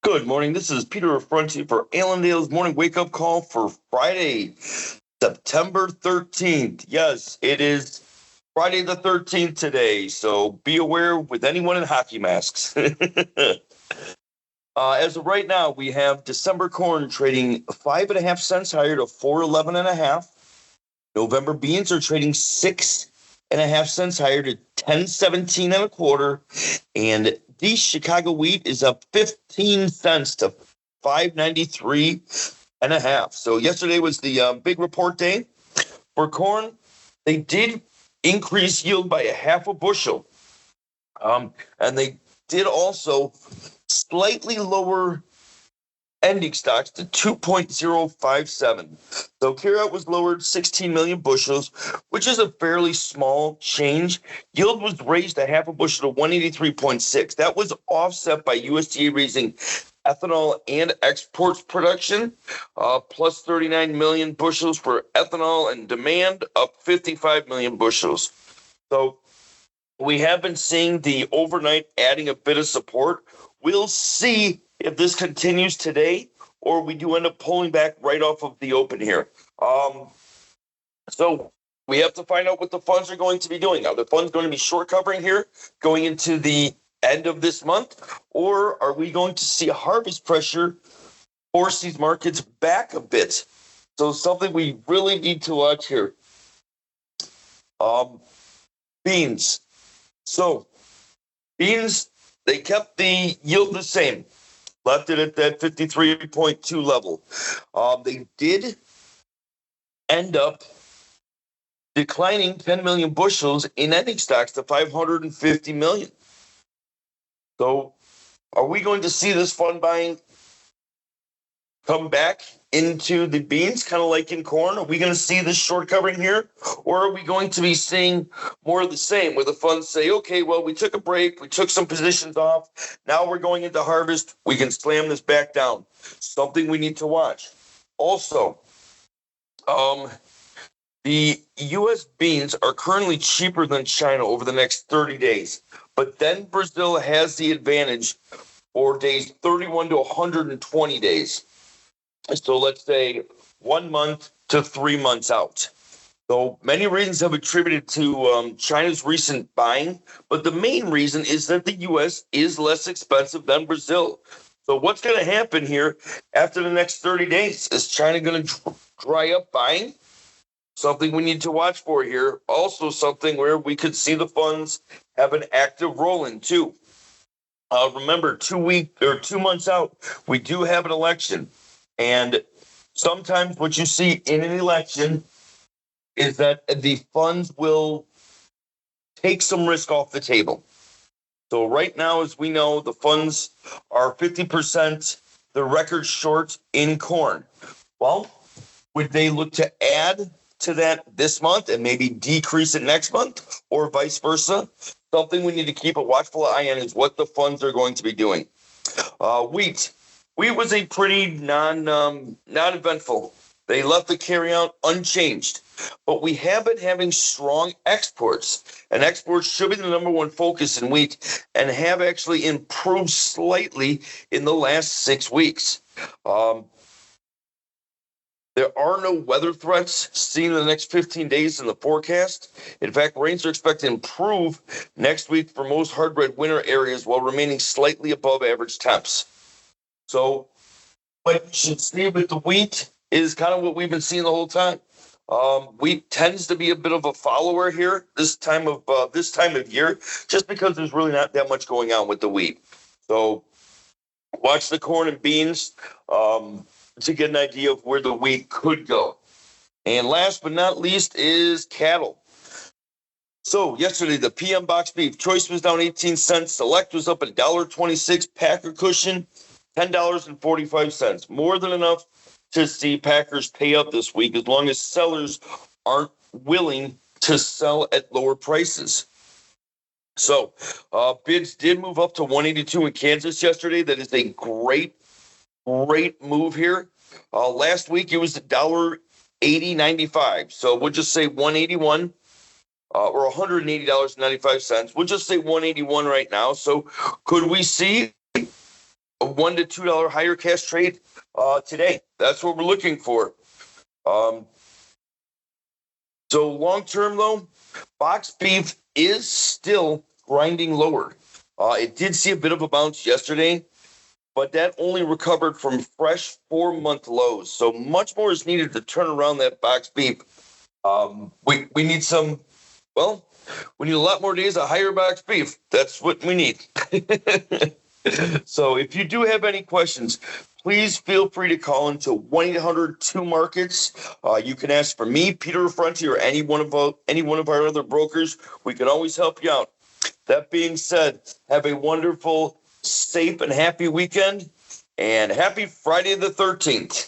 Good morning. This is Peter Affronti for Allendale's morning wake up call for Friday, September 13th. Yes, it is Friday the 13th today, so be aware with anyone in hockey masks. As of right now, we have December corn trading 5.5 cents higher to 4.11 1/2. November beans are trading 6.5 cents higher to 10.17 1/4, and the Chicago wheat is up 15 cents to 5.93 1/2. So yesterday was the big report day for corn. They did increase yield by a half a bushel, and they did also slightly lower ending stocks to 2.057. So carryout was lowered 16 million bushels, which is a fairly small change. Yield was raised a half a bushel to 183.6. That was offset by USDA raising ethanol and exports production, plus 39 million bushels for ethanol, and demand up 55 million bushels. So we have been seeing the overnight adding a bit of support. We'll see if this continues today or we do end up pulling back right off of the open here. So we have to find out what the funds are going to be doing. Are the funds going to be short covering here going into the end of this month, or are we going to see a harvest pressure force these markets back a bit? So something we really need to watch here. Beans. So beans, they kept the yield the same, left it at that 53.2 level. They did end up declining 10 million bushels in ending stocks to 550 million. So are we going to see this fund buying come back into the beans, kind of like in corn? Are we going to see this short covering here? Or are we going to be seeing more of the same, where the funds say, okay, well, we took a break, we took some positions off, now we're going into harvest, we can slam this back down? Something we need to watch. Also, the U.S. beans are currently cheaper than China over the next 30 days, but then Brazil has the advantage for days 31 to 120 days. So let's say 1 month to 3 months out. So many reasons have attributed to China's recent buying, but the main reason is that the U.S. is less expensive than Brazil. So what's going to happen here after the next 30 days? Is China going to dry up buying? Something we need to watch for here. Also something where we could see the funds have an active role in too. Remember, 2 months out, we do have an election. And sometimes what you see in an election is that the funds will take some risk off the table. So right now, as we know, the funds are 50% the record short in corn. Well, would they look to add to that this month and maybe decrease it next month, or vice versa? Something we need to keep a watchful eye on is what the funds are going to be doing. Wheat. Wheat was a pretty non-eventful. They left the carryout unchanged, but we have been having strong exports, and exports should be the number one focus in wheat, and have actually improved slightly in the last 6 weeks. There are no weather threats seen in the next 15 days in the forecast. In fact, rains are expected to improve next week for most hard red winter areas while remaining slightly above average temps. So what you should see with the wheat is kind of what we've been seeing the whole time. Wheat tends to be a bit of a follower here this time of year, just because there's really not that much going on with the wheat. So watch the corn and beans to get an idea of where the wheat could go. And last but not least is cattle. So yesterday, the PM box beef choice was down 18 cents. Select was up $1.26. Packer cushion, $10.45. More than enough to see Packers pay up this week, as long as sellers aren't willing to sell at lower prices. So bids did move up to 182 in Kansas yesterday. That is a great move here. Last week it was $1.8095. So we'll just say 181 or $180.95. We'll just say 181 right now. So could we see $1 to $2 higher cash trade today. That's what we're looking for. So long term, though, box beef is still grinding lower. It did see a bit of a bounce yesterday, but that only recovered from fresh 4-month lows. So much more is needed to turn around that box beef. We need some, well, we need a lot more days of higher box beef. That's what we need. So if you do have any questions, please feel free to call into 1-800-2-MARKETS. You can ask for me, Peter Affronti, or any one of our other brokers. We can always help you out. That being said, have a wonderful, safe, and happy weekend, and happy Friday the 13th.